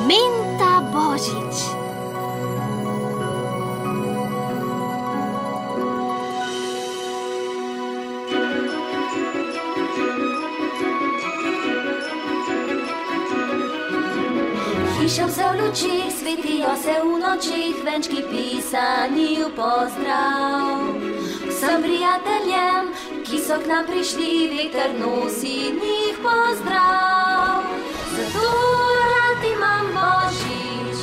Menta Božič. Hiša vse v lučih, svetijo se v nočih, venčki pisani v pozdrav. Vsem prijateljem, ki so k nam prišli, veter nosi njih pozdrav. Zato rad imam Božič,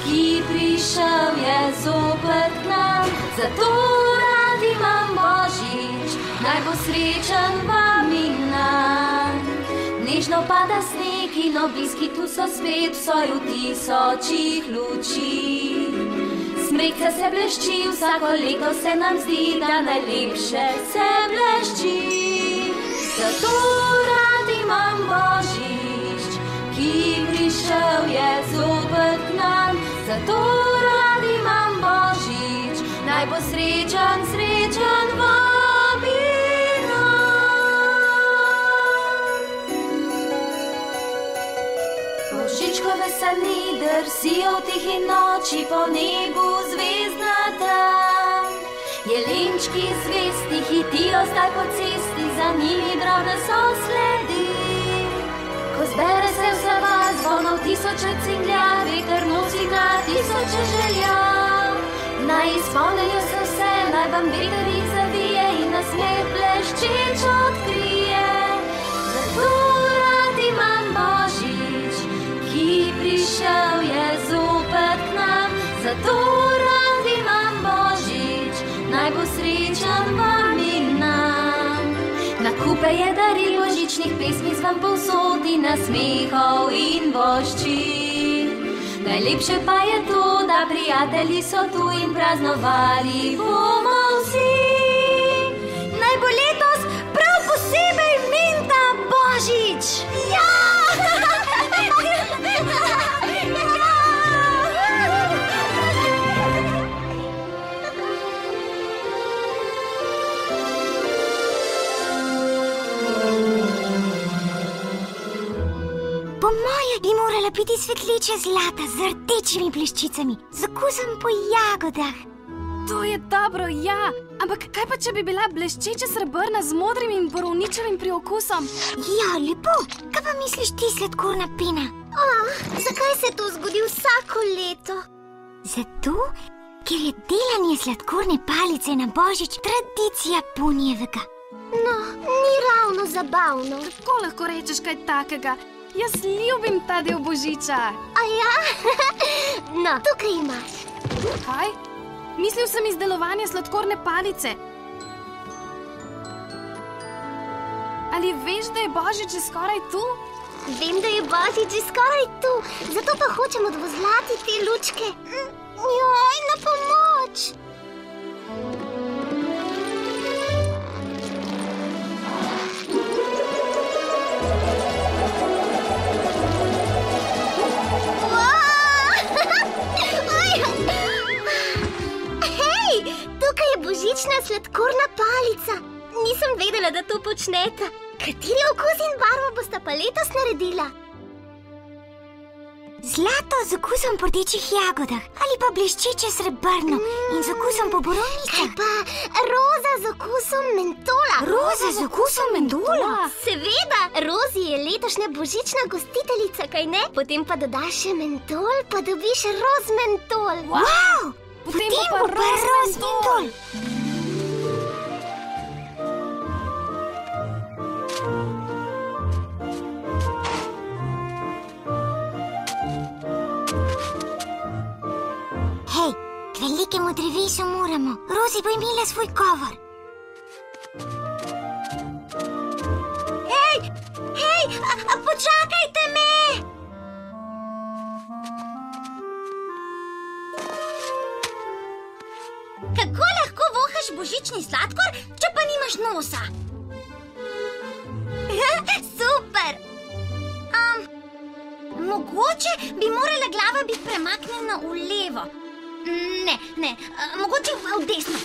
ki prišel je zopet k nam. Zato rad imam Božič, naj bo srečen vam in nam. Nežno pada sneg in obliski tu so spet v soju tisočih luči. Smrekca se blešči, vsako leto se nam zdi, da najlepše se blešči. Zato rad imam Božič, ki prišel je zopet k nam. Zato rad imam Božič, naj bo srečen, srečen vam in nam. Božičkove sani drsijo v tihi noči po nebu zvezdnatem. Jelenčki zvesti hitijo zdaj po cesti, za njimi drobne so sledi. Ko zbere se vsa vas, zvonov tisoče cinglja, veter nosi na tisoče želja. Naj izpolnijo se vse, naj vam veter jih zavije in nasmeh bleščeč odkrije. Zato rad imam Božič, ki prišel je zopet k nam. Zato rad imam Božič, naj bo srečen vam in nam. Na kupe je daril božičnih pesmi zvan povsod in nasmehov in voščil. Najlepše pa je to, da prijatelji so tu in praznovali bomo vsi. Naj bo letos prav posebej Menta Božič! Ja! Po moje bi morala biti svetleča zlata z rdečimi bleščicami, z okusom po jagodah. To je dobro, ja. Ampak kaj pa, če bi bila bleščeča srebrna z modrim in borovničevim priokusom? Ja, lepo. Kaj pa misliš ti, sladkorna pena? Zakaj se to zgodi vsako leto? Zato, ker je delanje sladkorne palice na Božič tradicija Punjevega. No, ni ravno zabavno. Kako lahko rečeš kaj takega? Jaz ljubim ta del Božiča. A ja? No, tukaj imaš. Kaj? Mislil sem izdelovanje sladkorne palice. Ali veš, da je Božič že skoraj tu? Vem, da je Božič že skoraj tu, zato pa hočem odvozlati te lučke. Joj, na pomoč! Božična sladkorna palica. Nisem vedela, da to počneta. Kateri okus in barvo bosta pa letos naredila? Zlato z okusom po rdečih jagodah ali pa bleščeče srebrno in z okusom po borovnicah. Pa roza z okusom mentola. Roza z okusom mentola? Seveda, Rozi je letošnja božična gostiteljica, kaj ne? Potem pa dodaš še mentol, pa dobiš roz mentol. Wow! Potem bo pa roz mentol. Hej, k velikemu drevesu moramo. Rozi bo imela svoj govor. Hej, počakajte me! Kako lahko vohaš božični sladkor, če pa nimaš nosa? Super! Mogoče bi morala glava biti premaknjena v levo. Ne, mogoče v desno.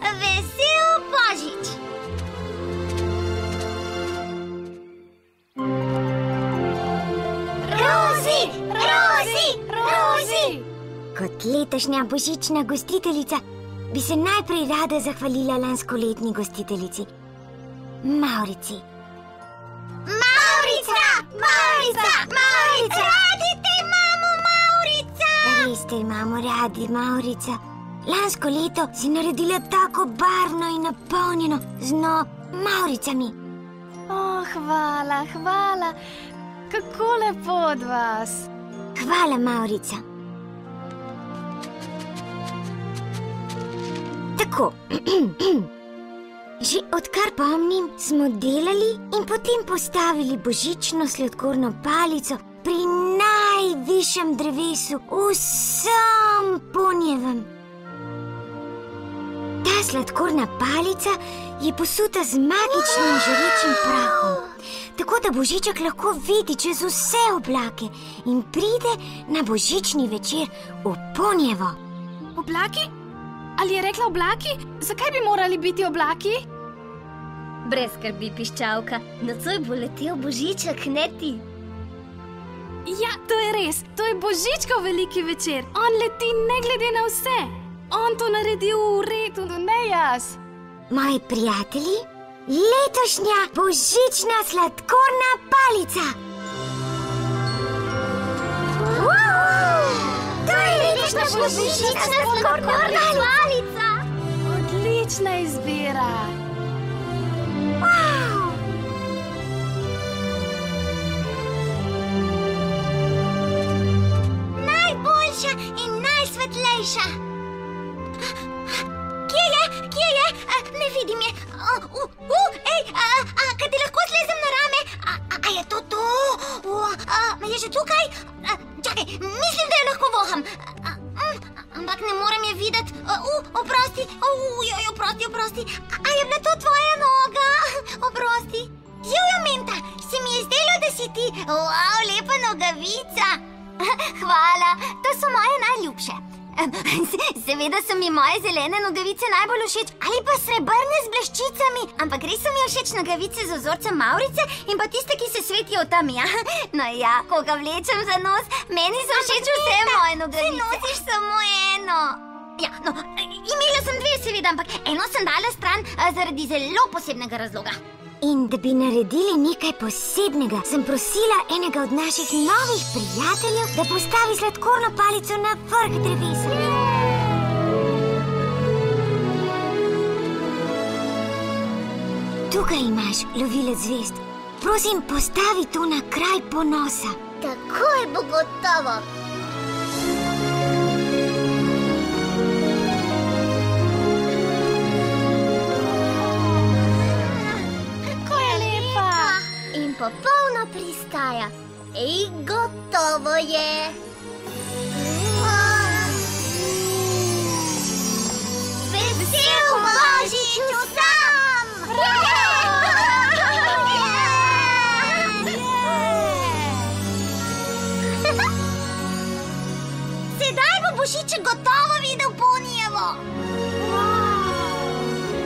Vesel Božič! Rozi! Rozi! Rozi! Kot letošnja božična gostiteljica bi se najprej rada zahvalila lanskoletni gostiteljici, Maurici. Maurica! Maurica! Maurica! Radi te imamo, Maurica! Res te imamo radi, Maurica. Lansko leto si naredila tako barvno in napolnjeno z Mauricami. Hvala, hvala. Kako lepo od vas. Hvala, Maurica. Tako, že odkar pomnim, smo delali in potem postavili božično sladkorno palico pri najvišjem drevesu v vsem Ponjevem. Ta sladkorna palica je posuta z magičnim žarečim prahom, tako da Božiček lahko vidi čez vse oblake in pride na božični večer v Ponjevo. Oblaki? Ali je rekla oblaki? Zakaj bi morali biti oblaki? Brez skrbi, piščalka, nocoj bo letel Božiček, ne ti. Ja, to je res. To je Božičkov veliki večer. On leti ne glede na vse. On to naredi v redu, ne jaz. Moji prijatelji, letošnja božična sladkorna palica. To je letošnja božična sladkorna palica. Odlična izbira. Najboljša in najsvetlejša. Kje je? Ne vidim je. Kaj ti lahko zlezem na rame? A je to to? Je že tukaj? Čakaj, mislim, da jo lahko voham. Ampak ne morem je videti. Oprosti. Oprosti. A je bila to tvoja noga? Oprosti. Živjo, Menta, se mi je zdelo, da si ti. Wow, lepa nogavica. Hvala, to so moje najljubše. Seveda so mi moje zelene nogavice najbolj všeč, ali pa srebrne z bleščicami, ampak res so mi všeč nogavice z vzorcem Maurice in pa tiste, ki se svetijo tam, ja. No ja, ko ga vlečem za nos, meni so všeč vse moje nogavice. Ti nosiš samo eno. Ja, no, imela sem dve seveda, ampak eno sem dala stran zaradi zelo posebnega razloga. In da bi naredili nekaj posebnega, sem prosila enega od naših novih prijateljev, da postavi sladkorno palico na vrh drevesa. Tukaj imaš lovilec zvezd. Prosim, postavi to na kraj ponosa. Takoj bo gotovo. Popolno pristaja. Ej, gotovo je. Vesel Božič vsem! Sedaj bo Božiček gotovo videl Ponjevo.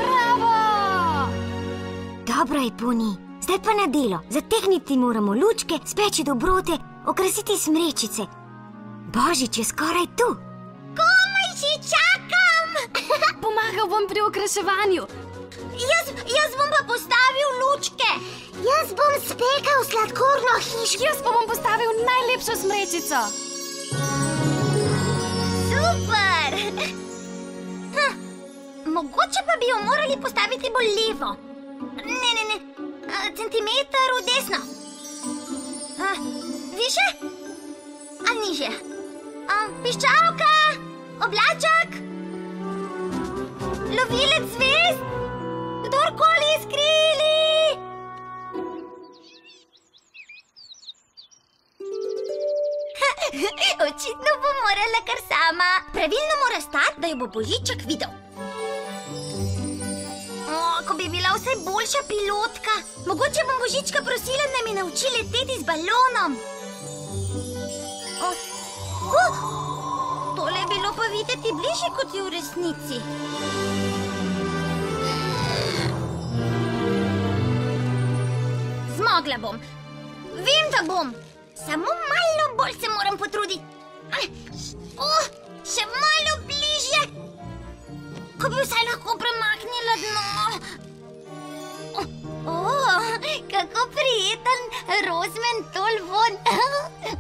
Bravo! Dobro je, Poni. Zdaj pa na delo. Zategniti moramo lučke, speči dobrote, okrasiti smrečice. Božič je skoraj tu. Komaj že čakam! Pomagal bom pri okraševanju. Jaz bom pa postavil lučke. Jaz bom spekal sladkorno hiško. Jaz pa bom postavil najlepšo smrečico. Super! Mogoče pa bi jo morali postaviti bolj levo. Ne. Centimeter v desno. Više? Ali nižje? Piščalka, oblaček, lovilec zvezd, kdorkoli skrili. Očitno bo morala kar sama. Pravilno mora stati, da jo bo Božiček videl. Ko bi bila vsaj boljša pilotka. Mogoče bom Božička prosila, da mi nauči leteti z balonom. Tole je bilo pa videti bližje, kot je v resnici. Zmogla bom. Vem, da bom. Samo malo bolj se moram potruditi. Še malo bližje. Ko bi vsaj lahko premaknila dno. Kako prijeten rozmentol von.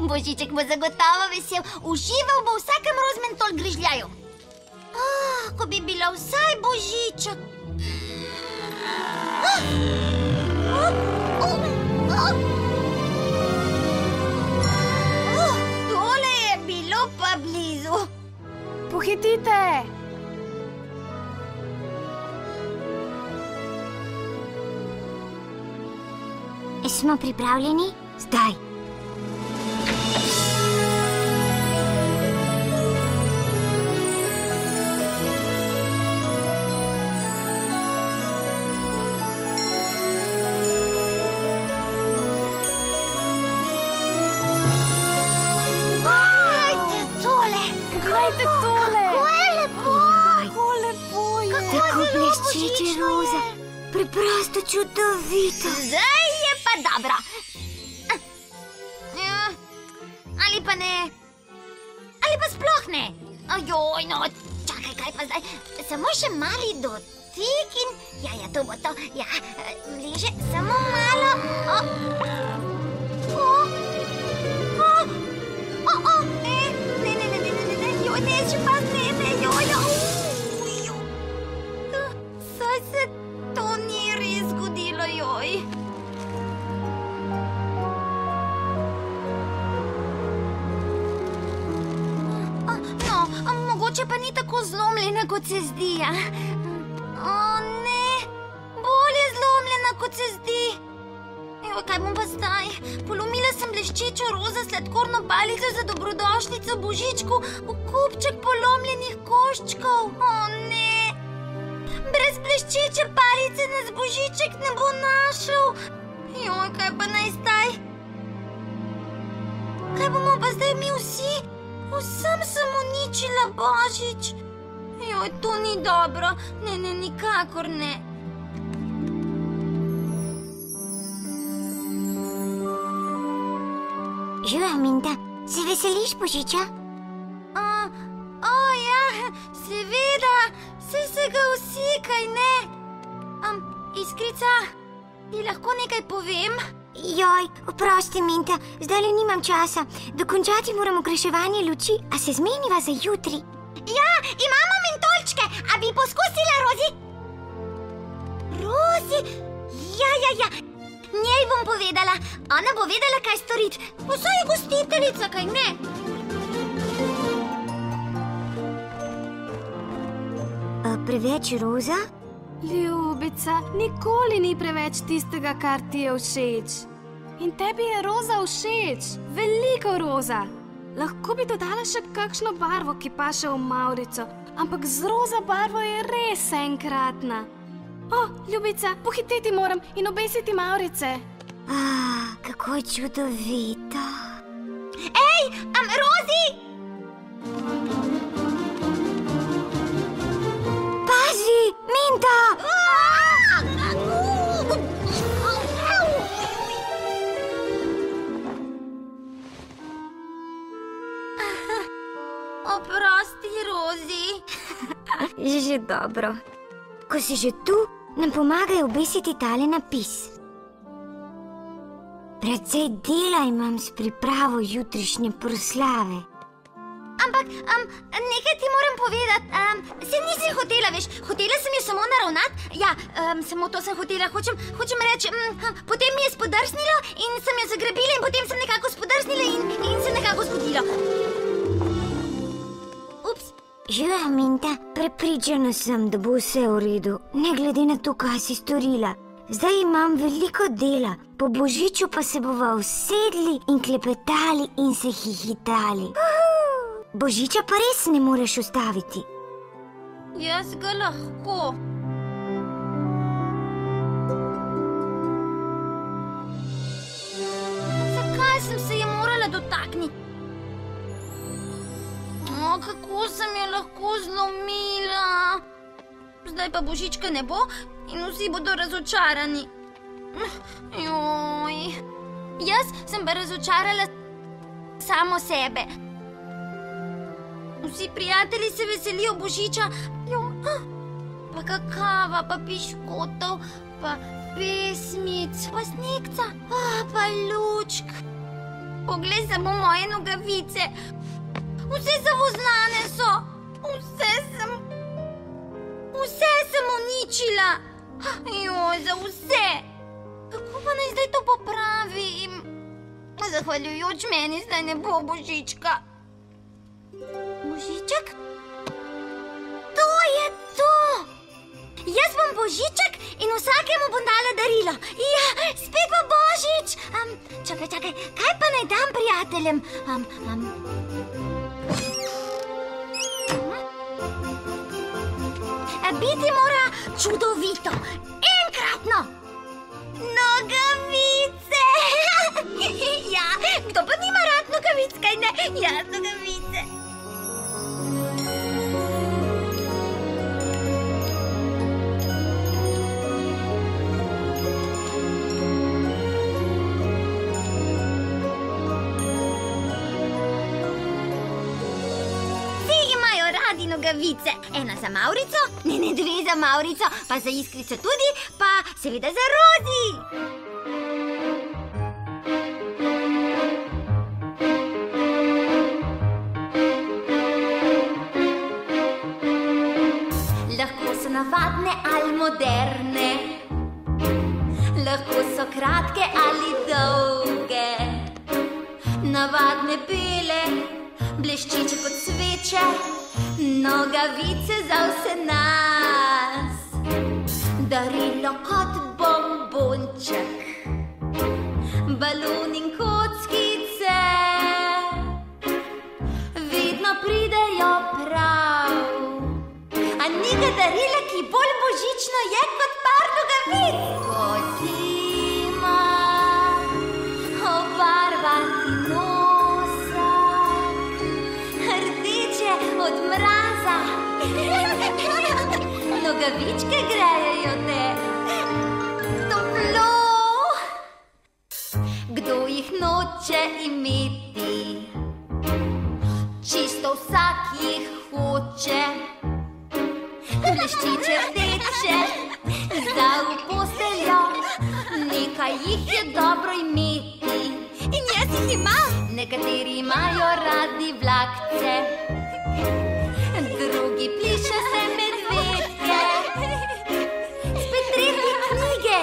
Božiček bo zagotovo vesel. Užival bo v vsakem rozmentol grižljaju. Ko bi bila vsaj Božiček. Tole je bilo pa blizu. Pohitite! Smo pripravljeni? Zdaj. Glejte tole! Kako lepo je! Tako bleščeče roza. Preprosto čudovito. Zdaj je pa dobro. Ali pa ne. Ali pa sploh ne. Ajoj, no, čakaj, kaj pa zdaj? Samo še mali dotik in... Ja, to bo to. Ja, bliže, samo malo. Ne, še pa ne, joj. Saj se to ni res zgodilo, joj. No, mogoče pa ni tako zlomljena, kot se zdi, ja. Ne, bolj je zlomljena, kot se zdi. Evo, kaj bom pa zdaj? Polomila sem bleščečo roza sladkorno palico za dobrodošlico Božičku v kupček polomljenih koščkov. Ne, brez bleščeče palice nas Božiček ne bo našel. Joj, kaj pa naj zdaj? Kaj bomo pa zdaj mi vsi? Vsem sem uničila Božič. Joj, to ni dobro. Ne, nikakor ne. Živa, Minta, se veseliš Božiča? Ja, seveda, saj se ga vsi, kaj ne? Iskrica, ti lahko nekaj povem? Joj, oprosti, Minta, zdajle nimam časa. Dokončati moramo okraševanje luči, a se zmeniva za jutri. Ja, imamo mentolčke, a bi poskusila Rozi? Rozi? Ja. Njej bom povedala, ona bo vedela, kaj storiti. Vsaj je gostiteljica, kaj ne? Preveč roza? Ljubica, nikoli ni preveč tistega, kar ti je všeč. In tebi je roza všeč, veliko roza. Lahko bi dodala še kakšno barvo, ki paše v mavrico, ampak z roza barvo je res enkratna. Ljubica, pohiteti moram in obesiti mavrice. Kako čudovito. Ej, Rozi! Pazi, Minta! Oprosti, Rozi. Že dobro. Ko si že tu, nam pomagaj obesiti tale napis. Precej dela imam s pripravo jutrišnje proslave. Ampak, nekaj ti moram povedati. Se nisi hotela, veš, hotela sem jo samo naravnati. Ja, samo to sem hotela, hočem reči, potem mi je spodrsnilo in sem jo zagrabila in potem sem nekako spodrsnila in se nekako zgodilo. Ups. Živa, Minta, prepričana sem, da bo vse v redu, ne glede na to, kaj si storila. Zdaj imam veliko dela, po Božiču pa se bova usedli in klepetali in se hihitali. Božiča pa res ne moreš ustaviti. Jaz ga lahko. Zakaj sem se je morala dotakniti? Kako sem je lahko zlomila? Zdaj pa Božička ne bo in vsi bodo razočarani. Joj. Jaz sem pa razočarala samo sebe. Vsi prijatelji se veselijo božiča, pa kakava, pa piškotov, pa pesmic, pa snegca, pa lučk. Poglej samo moje nogavice. Vse zavozlane so. Vse sem uničila. Joj, za vse. Kako pa naj zdaj to popravim? Zahvaljujoč meni zdaj ne bo božička. Božiček? To je to! Jaz bom božiček in vsakemu bom dala darilo. Ja, spet bo božič! Čakaj, kaj pa naj dam prijateljem? Biti mora čudovito, enkratno. Nogavice! Ja, kdo pa nima rad nogavic, kaj ne? Ja, nogavice. Nogavice. Ena za Maurico, ne, dve za Maurico, pa za Iskrico tudi, pa seveda za Rozi. Lahko so navadne ali moderne, lahko so kratke ali dolge, navadne bele, bleščeče kot sveče, nogavice za vse nas, darilo kot bombonček, balon in kockice, vedno pridejo prav. A nekaj darila, ki bolj božično je kot par nogavic. Ko zima obarvati nosa, rdeče od mraza, nogavičke grejejo te toplo. Kdo jih noče imeti, čisto vsak jih hoče, bleščeče rdeče za v posteljo, nekaj jih je dobro imeti. In jaz jih imam. Nekateri imajo radi vlakce, drugi plišaste medvedke, spet tretji knjige.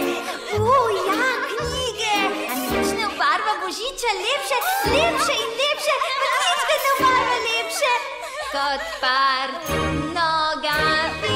Ja, knjige. A nič ne obarva božiča lepše in lepše, nič ga ne obarva lepše kot par nogavic.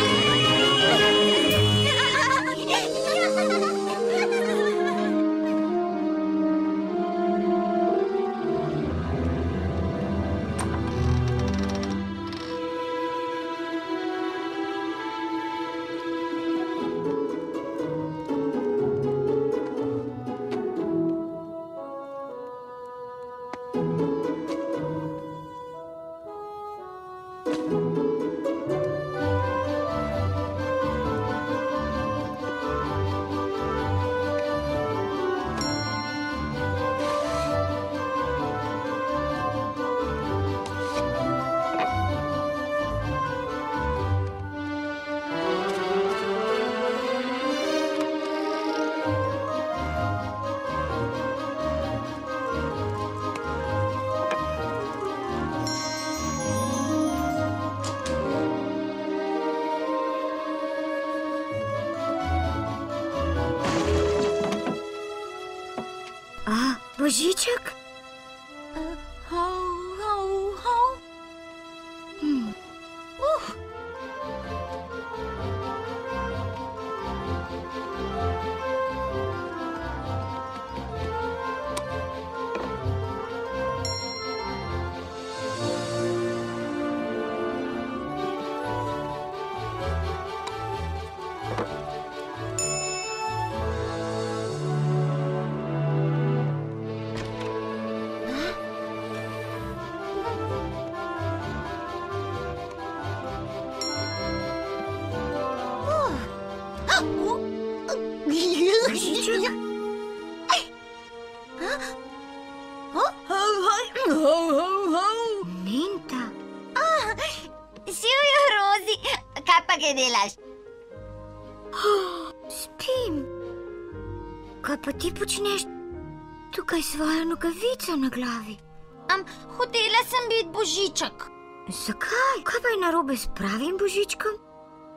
Božiček? Božiček? delaš? Spim. Kaj pa ti počneš tukaj s svojo nogavico na glavi? Hotela sem biti Božiček. Zakaj? Kaj pa je narobe s pravim Božičkom?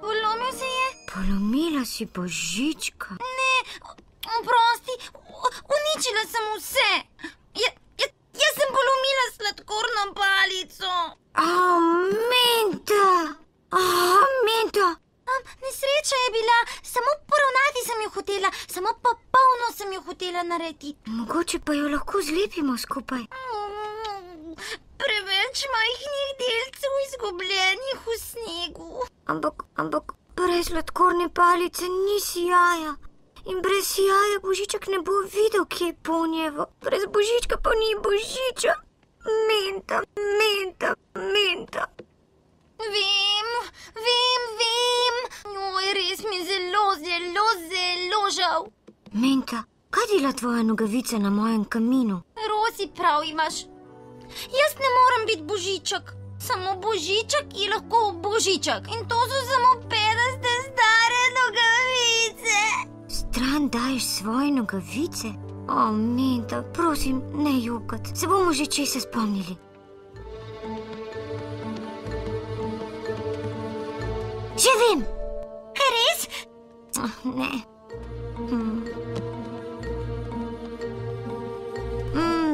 Polomil se je? Polomila si Božička. Ne, oprosti, uničila sem vse. Jaz sem polomila sladkorno palico. Menta! Nesreča je bila, samo poravnati sem jo hotela, samo popolno sem jo hotela narediti. Mogoče pa jo lahko zlepimo skupaj. Preveč majhnih delcev izgubljenih v snegu. Ampak brez sladkorne palice ni sijaja. In brez sijaja Božiček ne bo videl, kje je Ponjevo. Brez Božička pa ni Božiča. Menta. Vem. Joj, res mi zelo žal. Menta, kaj dela tvoja nogavica na mojem kaminu? Rozi, prav imaš. Jaz ne morem biti Božiček. Samo Božiček je lahko Božiček. In to so samo pedaste stare nogavice. Stran daješ svoje nogavice? Menta, prosim, ne jokat. Se bomo že česa spomnili. Že vem! Kaj res? Ne.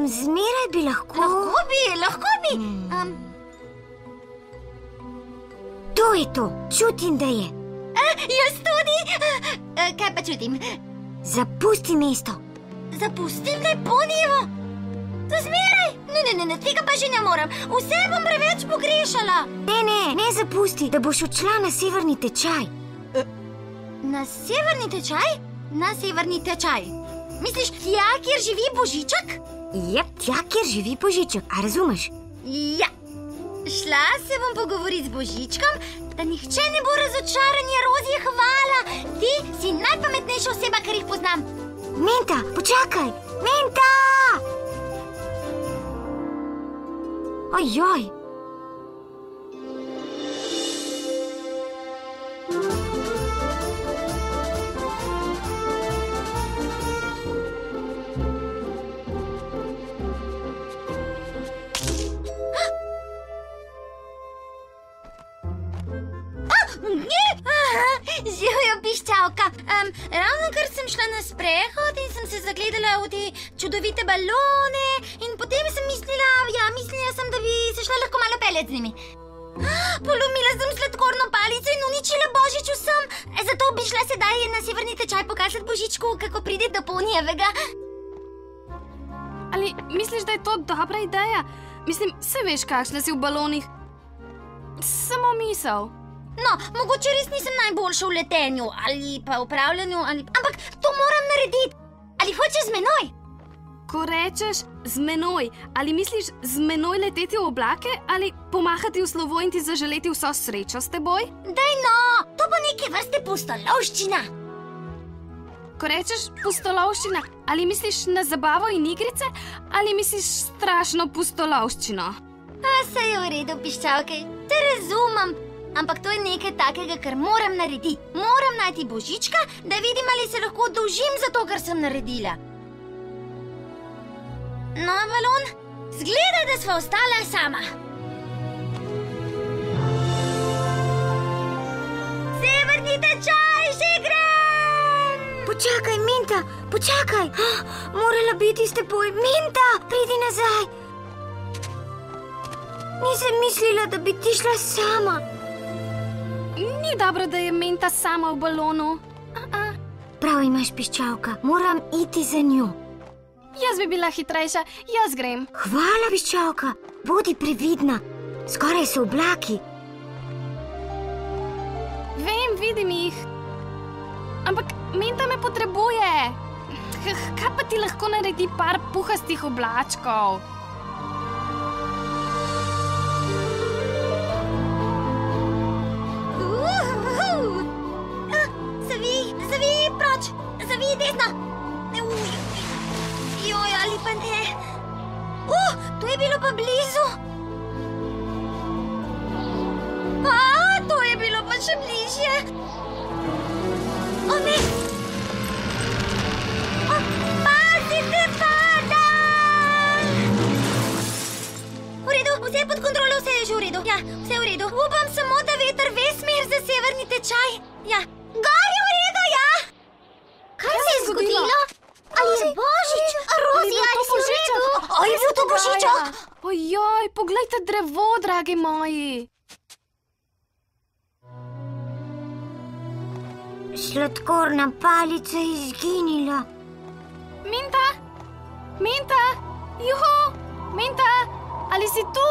Zmeraj bi lahko... Lahko bi. To je to, čutim, da je. Jaz tudi. Kaj pa čutim? Zapusti mesto. Zapustim, da je Ponjevo? To zmeraj? Ne, tega pa že ne morem. Vse bom preveč pogrešala. Ne zapusti, da boš odšla na severni tečaj. Na severni tečaj? Na severni tečaj. Misliš, tja, kjer živi Božiček? Jep, tja, kjer živi Božiček, a razumeš? Ja. Šla se bom pogovoriti z Božičkom, da nihče ne bo razočaran. Rozi, hvala. Ti si najpametnejša oseba, kar jih poznam. Menta, počakaj! Menta! Ojoj! Živjo, piščalka. Ravnokar sem šla na sprehod in sem se zagledala v te čudovite balone in potem sem mislila sem, da bi se šla lahko malo pelet z njimi. Polomila sem sladkorno palico in uničila Božič vsem. Zato bi šla sedaj na severni tečaj pokazati Božičku, kako pride do Ponjevega. Ali misliš, da je to dobra ideja? Mislim, se veš, kakšna si v balonih. Samo misel. No, mogoče res nisem najboljša v letenju ali pa upravljanju, ampak to moram narediti. Ali hočeš z menoj? Ko rečeš z menoj, ali misliš z menoj leteti v oblake ali pomahati v slovo in ti zaželeti vso srečo s teboj? Daj no, to bo neke vrste pustolovščina. Ko rečeš pustolovščina, ali misliš na zabavo in igrice ali misliš strašno pustolovščino? Saj je v redu, piščalke, te razumem. Ampak to je nekaj takega, kar moram narediti. Moram najti Božička, da vidim, ali se lahko oddolžim za to, kar sem naredila. No, balon, zgleda, da sva ostala sama. Severni tečaj, že grem! Počakaj, Menta, počakaj! Morala biti s teboj. Menta, pridi nazaj! Nisem mislila, da bi ti šla sama. Ni dobro, da je Menta sama v balonu. Prav imaš, piščalka, moram iti za njo. Jaz bi bila hitrejša, jaz grem. Hvala, piščalka, bodi previdna. Skoraj so oblaki. Vem, vidim jih. Ampak Menta me potrebuje. Kaj pa ti lahko naredi par puhastih oblačkov? Zavij proč, zavij desno. Joj, ali pa ne. To je bilo pa blizu. To je bilo pa še bližje. O ne! Pazite, padam! V redu, vse je pod kontrolo, vse je že v redu. Ja, vse je v redu. Upam samo, da veter ve smer za severni tečaj. Ja. Gor je v redu, ja! Kaj se je zgodilo? Ali je Božič? Rozi, ali si v redu? O, je bil to Božičok? Ojoj, poglejte drevo, dragi moji. Sladkorna palica je izginila. Minta? Minta? Juhu! Minta, ali si tu?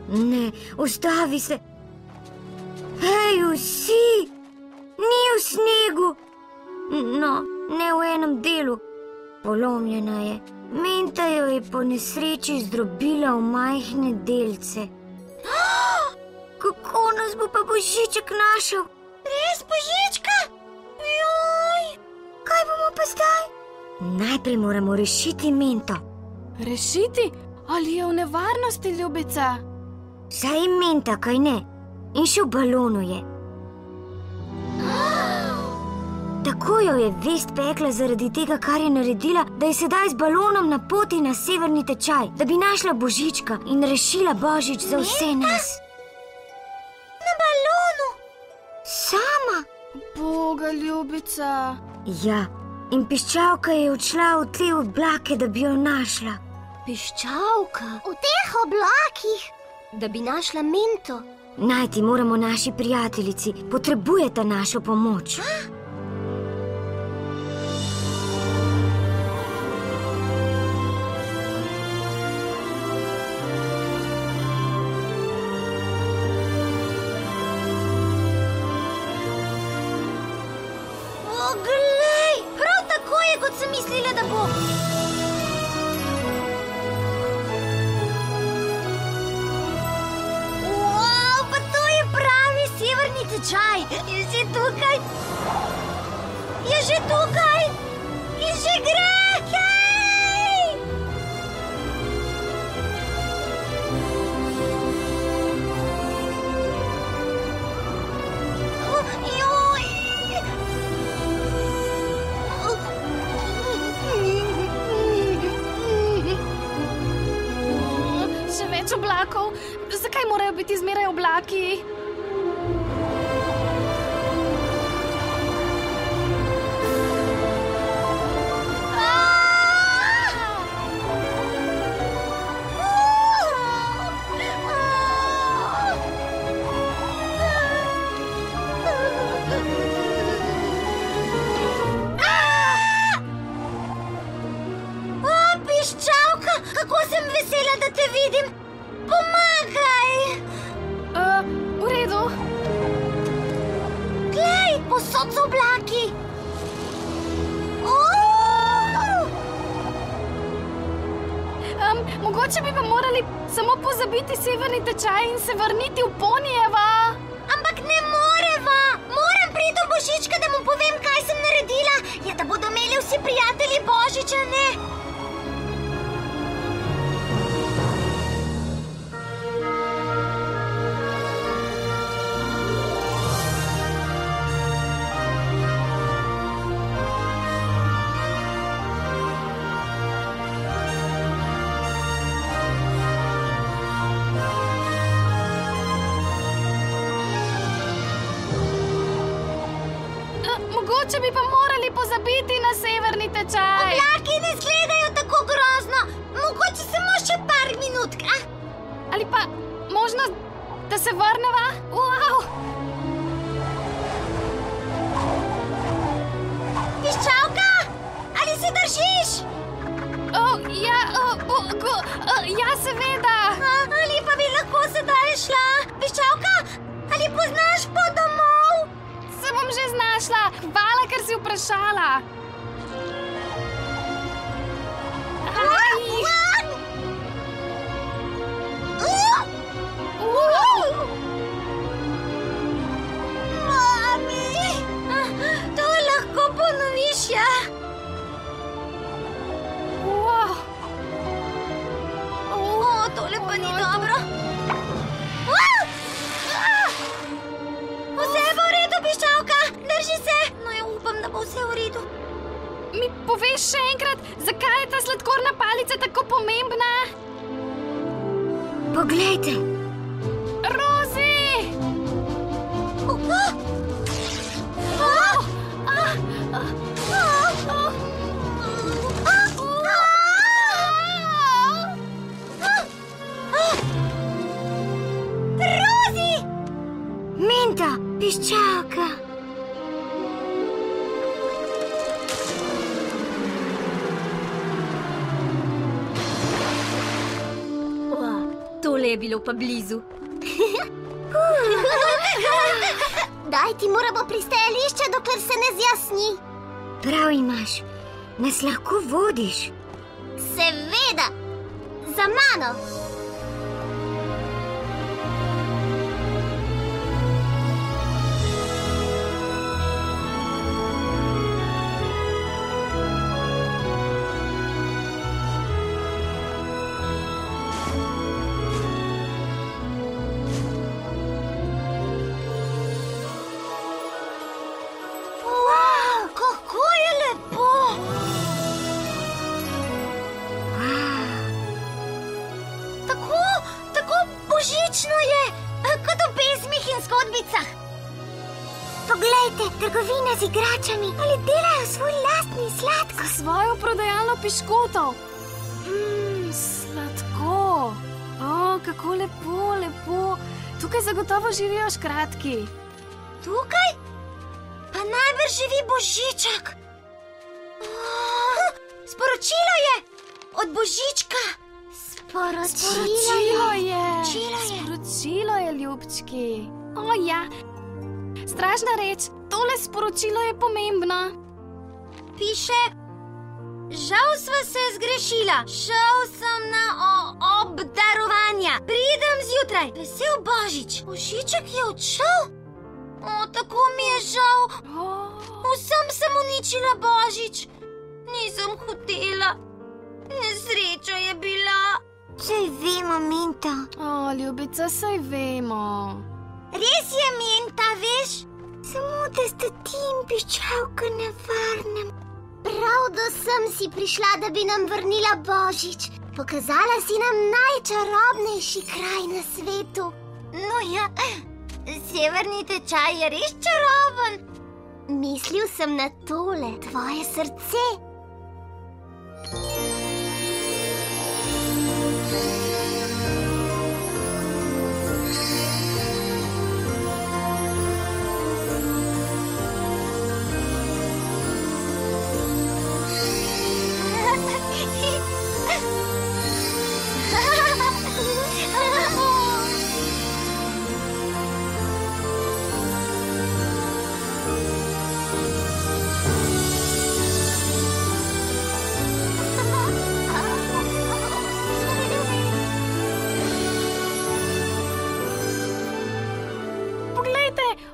Ne, ustavi se. Hej, vsi! Ni v snegu. No, ne v enem delu. Polomljena je. Minta jo je po nesreči zdrobila v majhne delce. Kako nas bo pa Božiček našel? Res, Božička? Joj! Kaj bomo pa zdaj? Najprej moramo rešiti Minto. Rešiti? Ali je v nevarnosti, ljubica? Saj je Minta, kaj ne? In še v balonu je. Tako jo je vest pekla zaradi tega, kar je naredila, da je sedaj z balonom na poti na severni tečaj, da bi našla Božička in rešila Božič za vse nas. Na balonu? Sama? Boga, ljubica. Ja, in piščalka je odšla v te oblake, da bi jo našla. Piščalka? V teh oblakih? Da bi našla Minto? Najti moramo naši prijateljici, potrebujeta našo pomoč. Glej, prav tako je, kot sem mislila, da bo. Wow, pa to je pravi severni tečaj. Je že tukaj. Je že tukaj. In že gre. Hej! Joj! Še več oblakov. Zakaj morajo biti zmeraj oblaki? Piščalka, kako sem vesela, da te vidim. Pomagaj! V redu. Glej, povsod so oblaki. Mogoče bi pa morali samo pozabiti severni tečaj in se vrniti v Ponijeva. Ampak ne moreva. Moram priti do Božička, da mu povem, kaj sem naredila. Ja, da bodo imeli vsi prijatelji Božiča, ne? Mogoče bi pa morali pozabiti na severni tečaj. Oblaki ne izgledajo tako grozno. Mogoče samo še par minutk, a? Ali pa možnost, da se vrneva? Wow! Piščalka, ali se držiš? Ja, seveda. Ali pa bi lahko sedaj šla? Piščalka, ali poznaš pot domov? Se bom že znašla. Hvala, ker si vprašala. Mami, to lahko ponoviš, ja? Wow. Tole pa ni dobro. da bo vse v redu. Mi poveš še enkrat, zakaj je ta sladkorna palica tako pomembna? Poglejte, Rozi! Rozi! Minta, piščalka. Tole je bilo pa blizu. Daj, ti moramo pristajališče, dokler se ne zjasni. Prav imaš, nas lahko vodiš. Seveda, za mano. Kako je lepo! Tako božično je, kot v pesmih in zgodbicah. Poglejte, trgovina z igračami, ali delajo svoj lastni sladko. Svojo prodajalno piškotov. Sladko. O, kako lepo, lepo. Tukaj zagotovo živijo škratki. Tukaj? Pa najbrž živi Božiček. Sporočilo je od Božička. Sporočilo je, ljubčki. O ja, strašna reč, tole sporočilo je pomembno. Piše: žal sva se zgrešila, šel sem na obdarovanja. Pridem zjutraj, vesel Božič. Božiček je odšel? Tako mi je žal. Vsem sem uničila Božič. Nisem hotela. Nesreča je bila. Saj vemo, Minta. O, ljubica, saj vemo. Res je, Minta, veš? Samo da sta ti in piščalka na varnem. Prav do sem si prišla, da bi nam vrnila Božič. Pokazala si nam najčarobnejši kraj na svetu. No ja, severni tečaj je res čaroben. Mislil sem na tole, tvoje srce.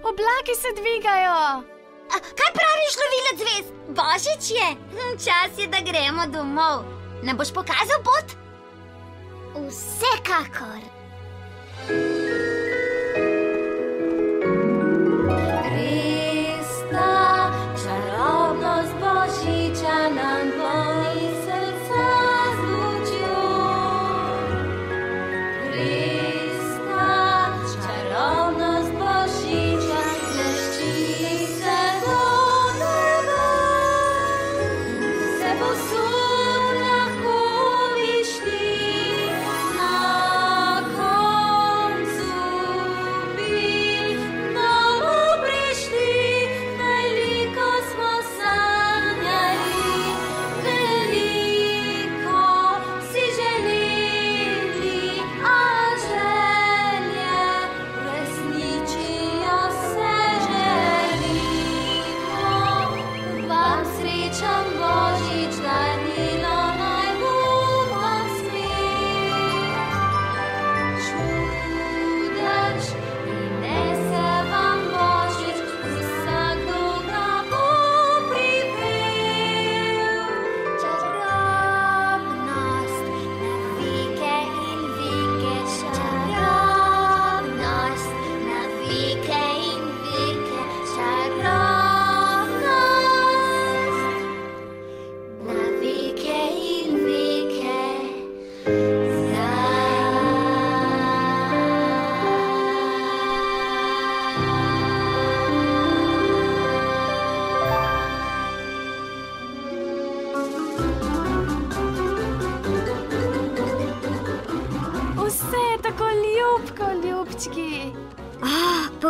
Oblaki se dvigajo. Kaj praviš, lovilec zvezd? Božič je. Čas je, da gremo domov. Nam boš pokazal pot? Vsekakor. Krista, čarobnost Božiča nam polni srca z lučjo. Krista, čarobnost Božiča blešči se do neba. Se povsod lahko višti na koncu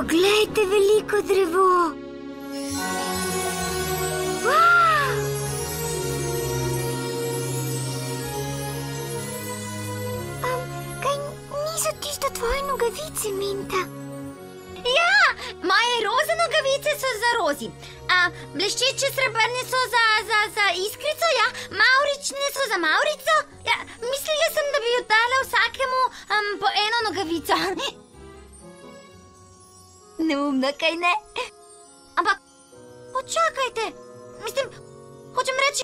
Poglejte, veliko drevo. Wow! Kaj niso tisto tvoje nogavice, Minta? Ja, moje roza nogavice so za Rozi. Bleščeče srebrne so za Iskrico, ja. Mavrične so za Mavrico. Ja, mislila sem, da bi jo dala vsakemu po eno nogavico. Neumno, kaj ne? Ampak, počakajte. Mislim, hočem reči,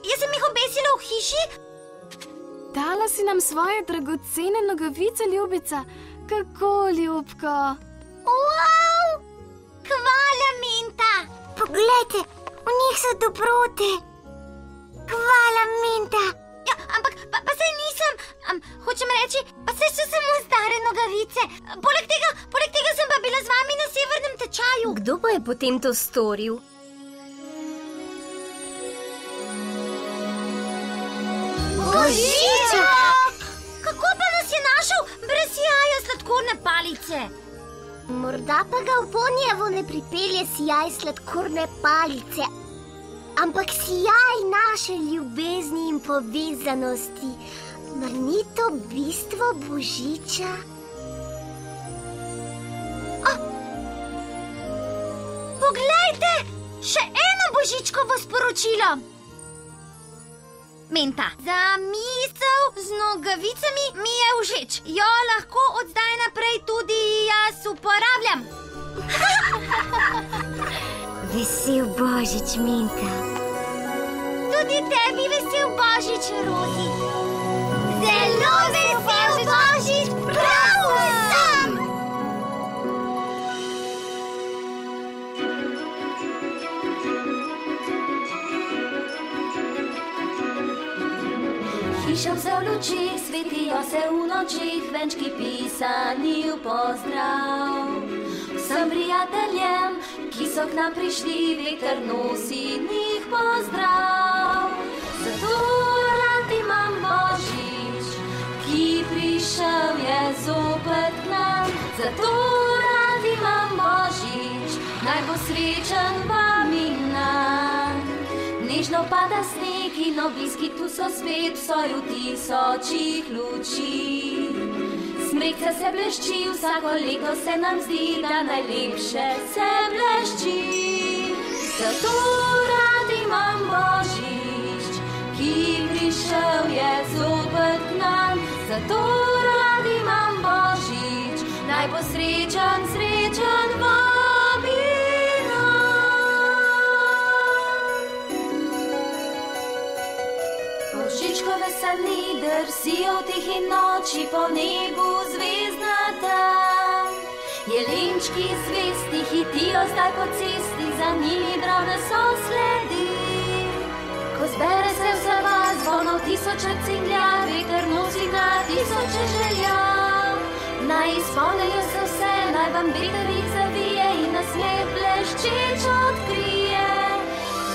jaz sem jih obesila v hiši. Dala si nam svoje dragocene nogavice, ljubica. Kako ljubko. Wow! Hvala, Minta. Poglejte, v njih so dobrote. Hvala, Minta. Ja, ampak pa saj nisem, hočem reči, pa saj so samo stare nogavice. Poleg tega sem pa bila z vami na severnem tečaju. Kdo pa je potem to storil? Božiček! Kako pa nas je našel brez jaja sladkorne palice? Morda pa ga v Ponijevo ne pripelje sijaj sladkorne palice, ampak sijaj naše ljubezni in povezanosti. Mar ni to bistvo Božiča? Poglejte, še eno Božičkovo sporočilo. Minta, zamisel z nogavicami mi je všeč. Jo lahko od zdaj naprej tudi jaz uporabljam. Vesel Božič, Minta. Tudi tebi vesel Božič, Rozi. Zelo vesel Božič, prav vsem! Hiša vse v lučih, svetijo se v nočih, venčki pisani v pozdrav. Vsem prijateljem, ki so k nam prišli, veter nosi njih pozdrav. Zato rad imam Božič, ki prišel je zopet k nam. Zato rad imam Božič, naj bo srečen vam in nam. Nežno pada sneg in obiski tu so spet v soju tisočih luči. Smrekca se blešči, vsako leto se nam zdi, da najlepše se blešči. Zato rad imam Božič, ki prišel je zopet k nam. Zato rad imam Božič, naj bo srečen, srečen vam in nam. Božičkove sani drsijo v tihi noči po nebu zvezdnata. Jelenčki zvesti hitijo zdaj po cesti, za njimi brane so sledi. Ko zbere se vse vas, zvonov tisoče cinglja, veter nosi na tisoče želja. Naj izpolnijo se vse, naj vam veter jih zavije in nasmeh bleščeč odkrije.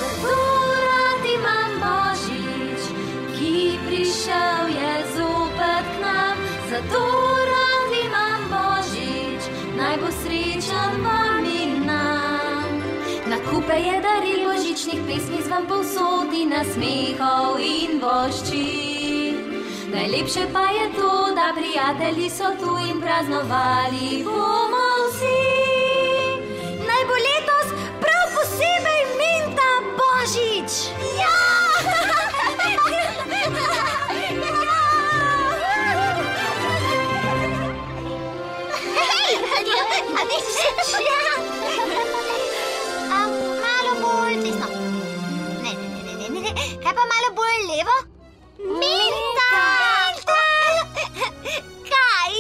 Zato rad imam Božič, ki prišel je zopet k nam. Zato rad imam Božič, naj bo srečen vam in nam. Na kupe je daril božičnih pesmi zvan povsod in nasmehov in voščil. Najlepše pa je to, da prijatelji so tu in praznovali bomo vsi. Naj bo letos prav posebej Minta Božič. Ja! Malo bolj desno. Ne. Kaj pa malo bolj levo? Minta! Kaj?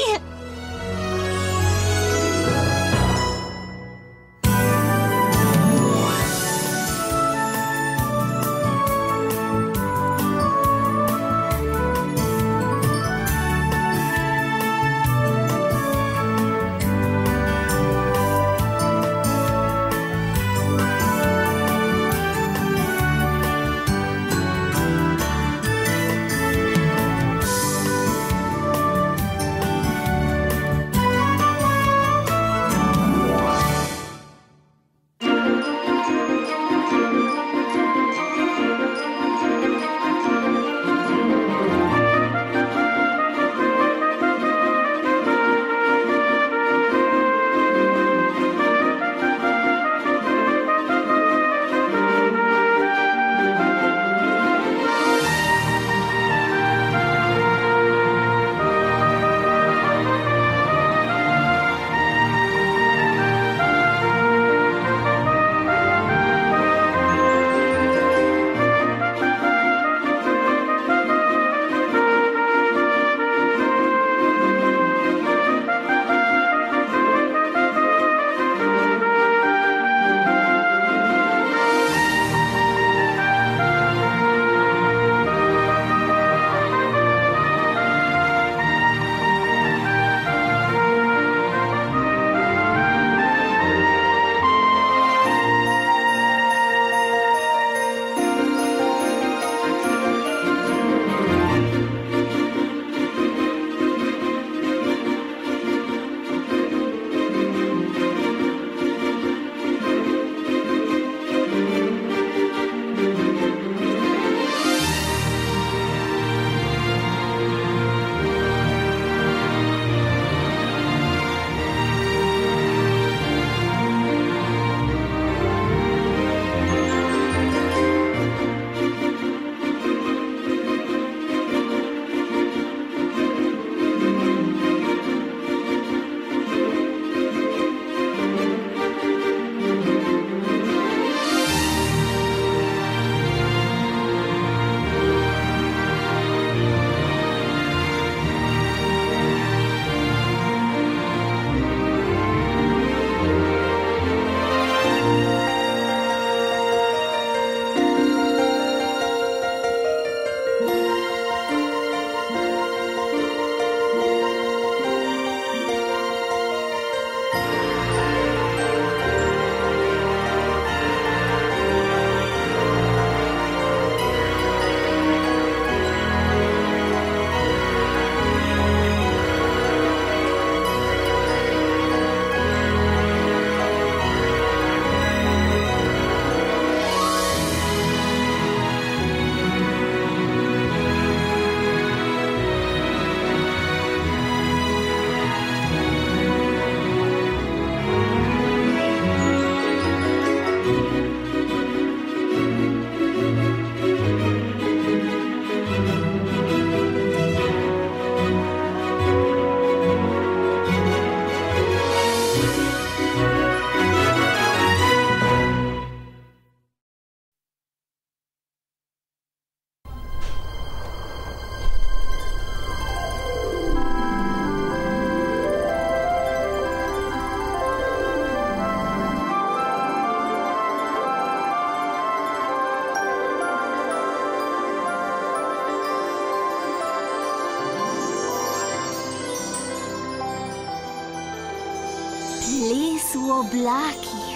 oblakih.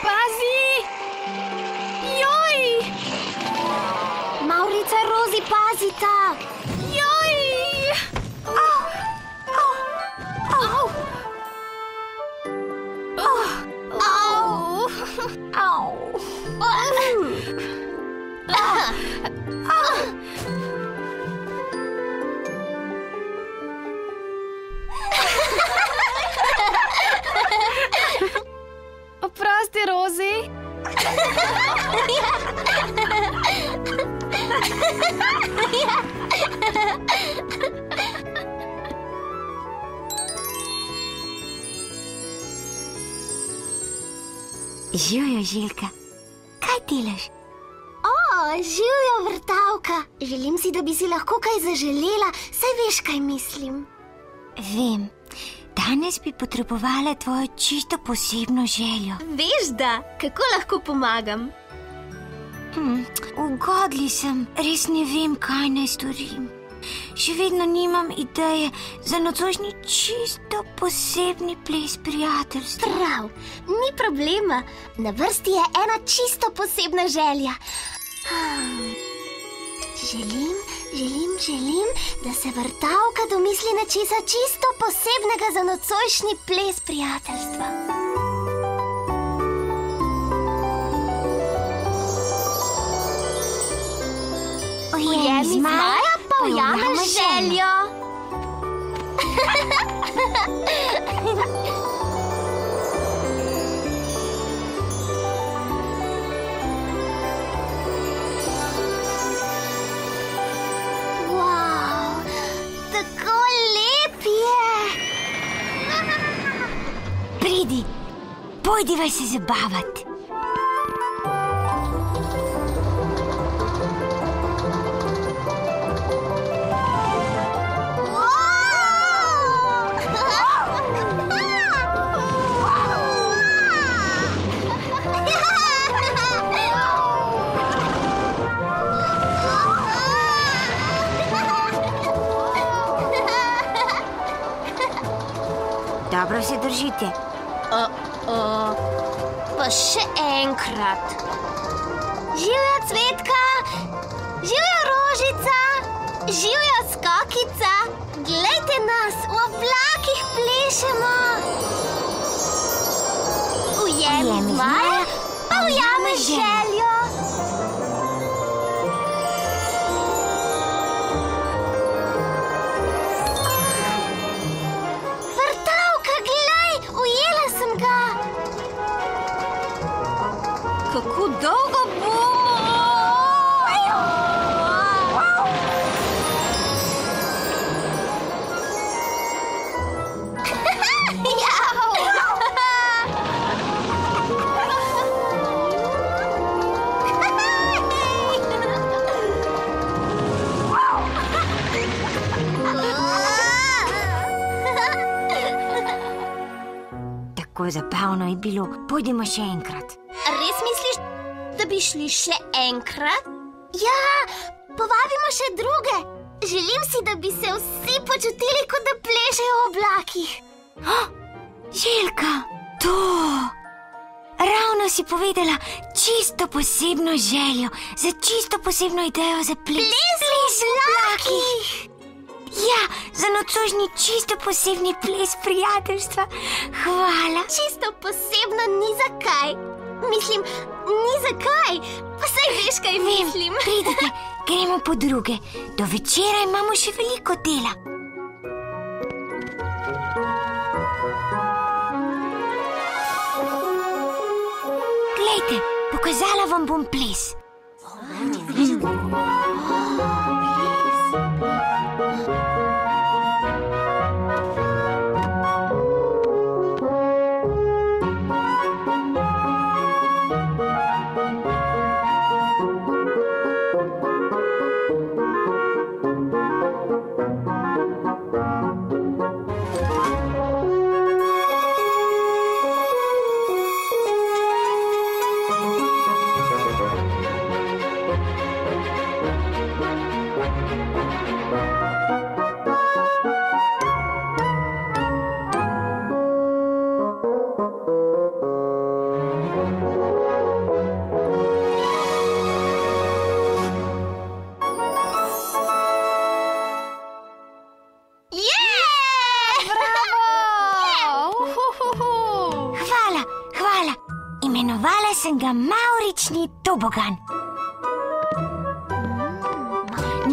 Pazi! Joj! Mavrica, Rozi, pazita! Joj! Au! Au! Au! Au! Oprosti, Rozi. Živijo, Željka. Kaj delaš? Živjo, vrtavka! Želim si, da bi si lahko kaj zaželela, saj veš, kaj mislim. Vem, danes bi potrebovala tvojo čisto posebno željo. Veš da, kako lahko pomagam? Ugodli sem, res ne vem, kaj naj storim. Še vedno nimam ideje za nocojšnji čisto posebni ples prijateljstva. Prav, ni problema. Na vrsti je ena čisto posebna želja. Želim, da se vrtavka domisli nečesa čisto posebnega za nocojšnji ples prijateljstva. Ujemi zmaja, pa ujame željo. Wow, tako lep je. Pridi, pojdiva se zabavati. Dobro se držite. Pa še enkrat. Živjo, Cvetka! Živjo, Rožica! Živjo, Skokica! Glejte nas, v oblakih plešemo! Ujemi zmaja, pa ujame željo! Vrtavka, glej, ujela sem ga! Kako dolgo bomo? Tako zabavno je bilo. Pojdimo še enkrat. Res misliš, da bi šli še enkrat? Ja, povabimo še druge. Želim si, da bi se vsi počutili, kot da plešejo v oblakih. Željka, to! Ravno si povedala čisto posebno željo, za čisto posebno idejo za ples. Ples v oblakih! Ja, za nocojšnji čisto posebni ples prijateljstva. Hvala. Čisto posebno ni zakaj. Mislim, ni zakaj. Pa saj veš, kaj mislim. Pridite, gremo po druge. Do večera imamo še veliko dela. Glejte, pokazala vam bom ples. Imenovala sem ga mavrični tobogan.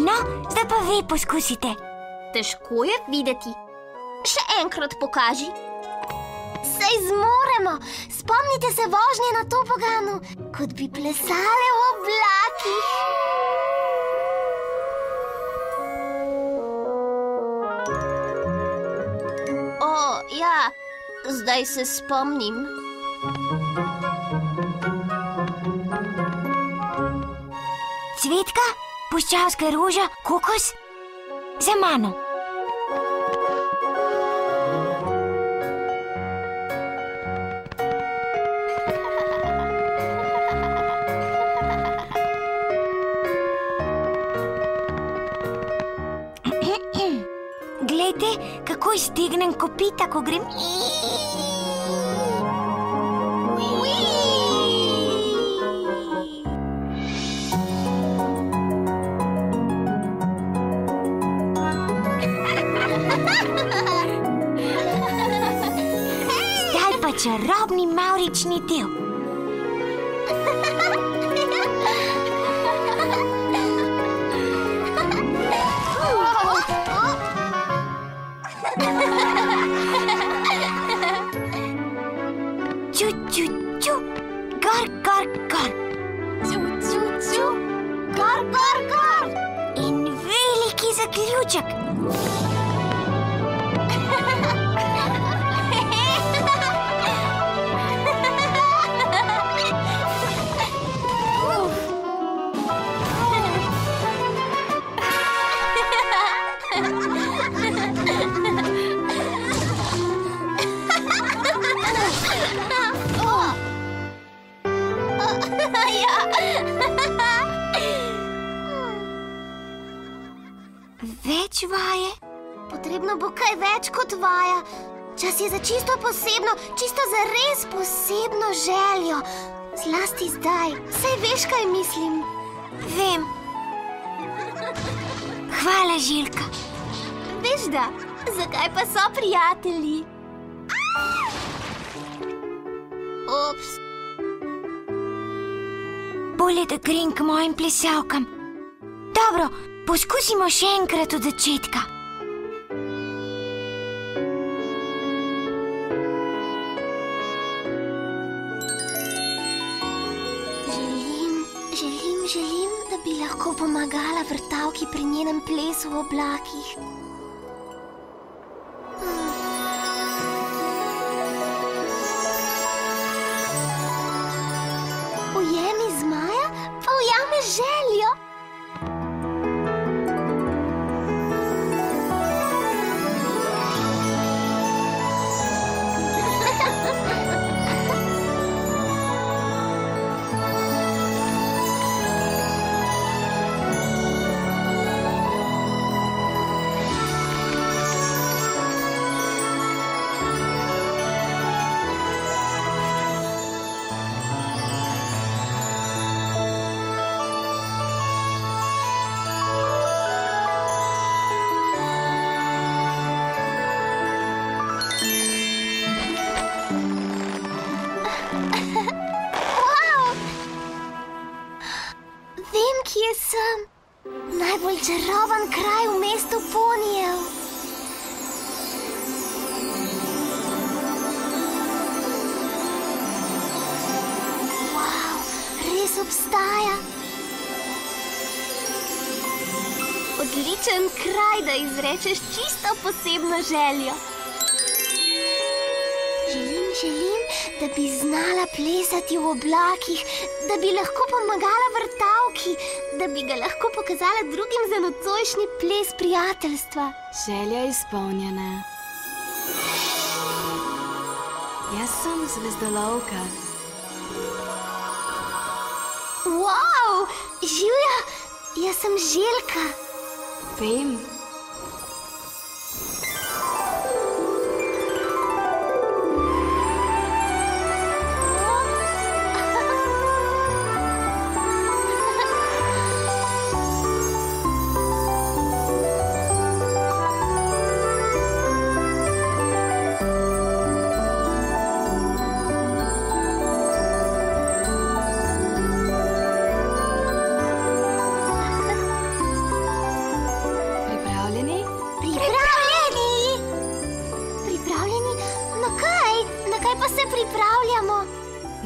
No, zdaj pa vi poskusite. Težko je videti. Še enkrat pokaži. Sej zmoremo. Spomnite se vožnje na toboganu, kot bi plesale v oblakih. O, ja, zdaj se spomnim. Cvetka, puščavska ruža, kokos, za mano. Glejte, kako iztegnem kopita, ko grem. Zdaj pa čarobni mavrični del. Ču, ču, ču, gor, gor, gor. Ču, ču, ču, gor, gor, gor. In veliki zaključek. Več vaje? Potrebno bo kaj več kot vaja. Čas je za čisto posebno, čisto za res posebno željo. Zlasti zdaj. Saj veš, kaj mislim. Vem. Hvala, Željka. Veš da, zakaj pa so prijatelji? Ups. Bolje, da grem k mojim plesalkam. Dobro, poskusimo še enkrat od začetka. Želim, da bi lahko pomagala vrtavki pri njenem plesu v oblakih. Ujemi zmaja, pa ujame željo. Kje sem? Najbolj čaroben kraj v mestu ponijev. Wow, res obstaja. Odličen kraj, da izrečeš čisto posebno željo. Želim, da bi znala plesati v oblakih, da bi lahko pomagala vrtavki, da bi ga lahko pokazala drugim za nocojšnji ples prijateljstva. Želja izpolnjena. Jaz sem zvezdolovka. Wow, živja, jaz sem Željka. Vem.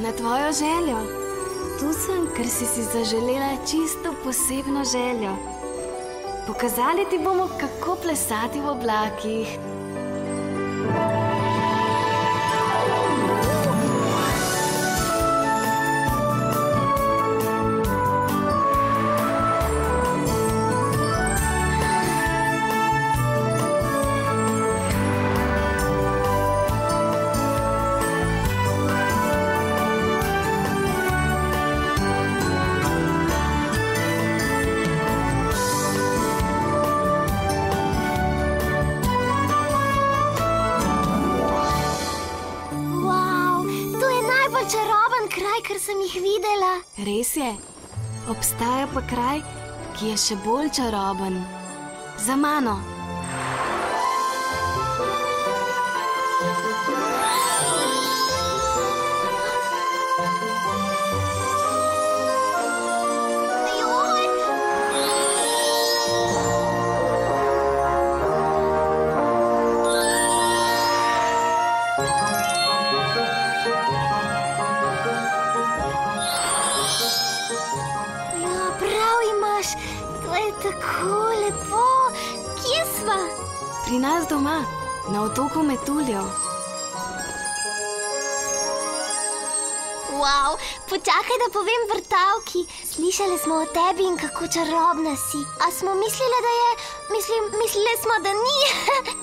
Na tvojo željo. Tu sem, ker si zaželela čisto posebno željo. Pokazali ti bomo, kako plesati v oblakih. Čaroben kraj, kar sem jih videla. Res je, obstaja pa kraj, ki je še bolj čaroben. Za mano. Tako lepo. Kje sva? Pri nas doma, na otoku Metuljev. Wow, počakaj, da povem vrtavki. Slišali smo o tebi in kako čarobna si. A smo mislili, da je... Mislili smo, da ni.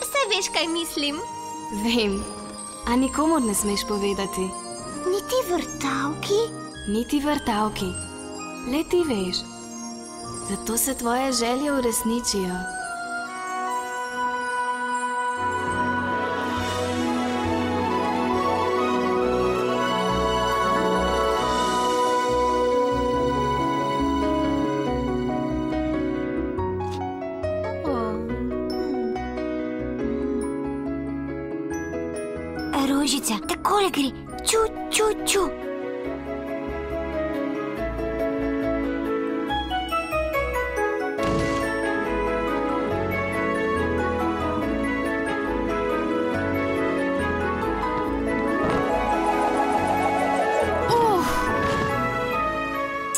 Vse veš, kaj mislim. Vem, a nikomur ne smeš povedati. Niti vrtavki? Niti vrtavki. Le ti veš. Zato se tvoje želje uresničijo. Rožica, takole gre. Ču, ču, ču.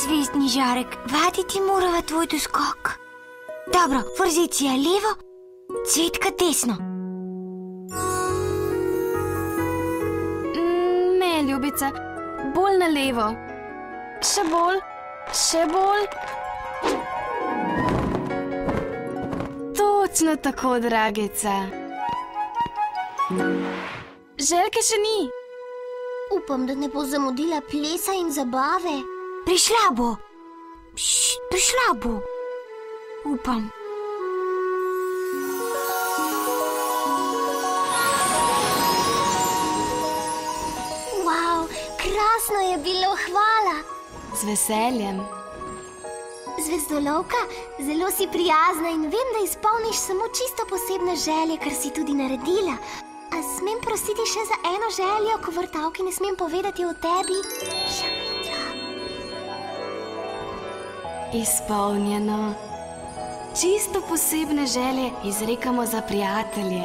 Zvezdni žarek, vaditi morava tvoj doskok. Dobro, forzicija levo, cvetka desno. Ne, ljubica, bolj na levo. Še bolj, še bolj. Točno tako, dragica. Željke še ni. Upam, da ne bo zamudila plesa in zabave. Prišla bo. Prišla bo. Upam. Wow, krasno je bilo, hvala. Z veseljem. Zvezdolovka, zelo si prijazna in vem, da izpolniš samo čisto posebne želje, kar si tudi naredila. A smem prositi še za eno željo, ko vrtavki ne smem povedati o tebi? Izpolnjeno. Čisto posebne želje izrekamo za prijatelje.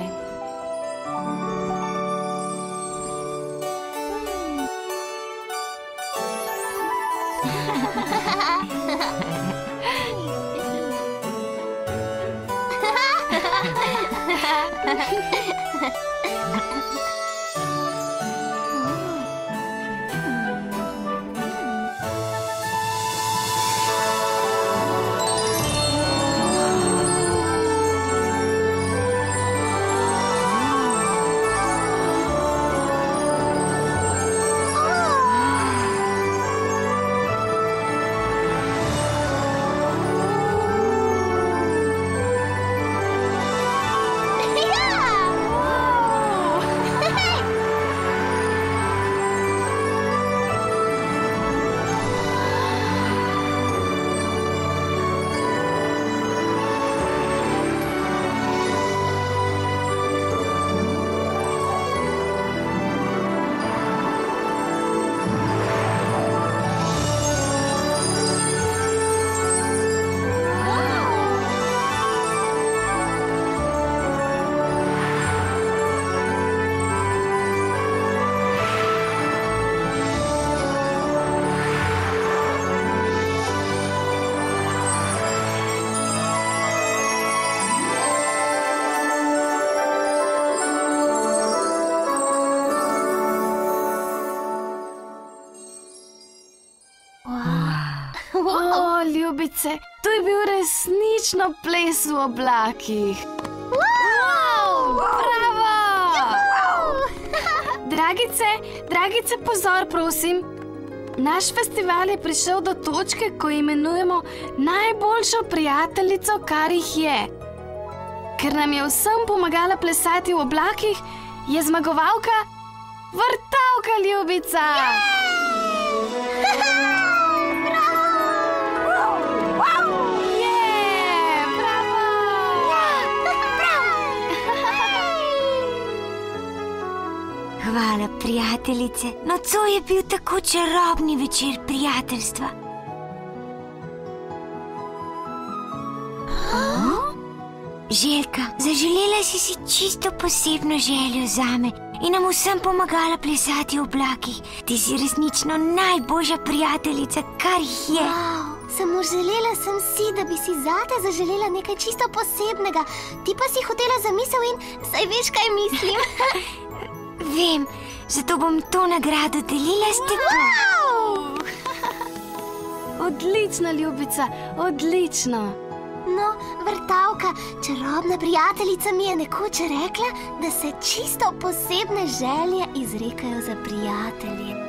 O, ljubice, to je bil resnično ples v oblakih. Bravo! Dragice, pozor, prosim. Naš festival je prišel do točke, ko imenujemo najboljšo prijateljico, kar jih je. Ker nam je vsem pomagala plesati v oblakih, je zmagovalka vrtavka, ljubica. Hvala, prijateljice. Nocoj je bil tako čarobni večer prijateljstva. Željka, zaželela si čisto posebno željo zame in nam vsem pomagala plesati v oblakih. Ti si resnično najboljša prijateljica, kar jih je. Samo želela sem si, da bi si zate zaželela nekaj čisto posebnega. Ti pa si hotela zamisel in saj veš, kaj mislim. Vem, zato bom to nagrado delila s teboj. Odlično, ljubica, odlično. No, vrtavka, čarobna prijateljica mi je nekoč rekla, da se čisto posebne želje izrekajo za prijatelje.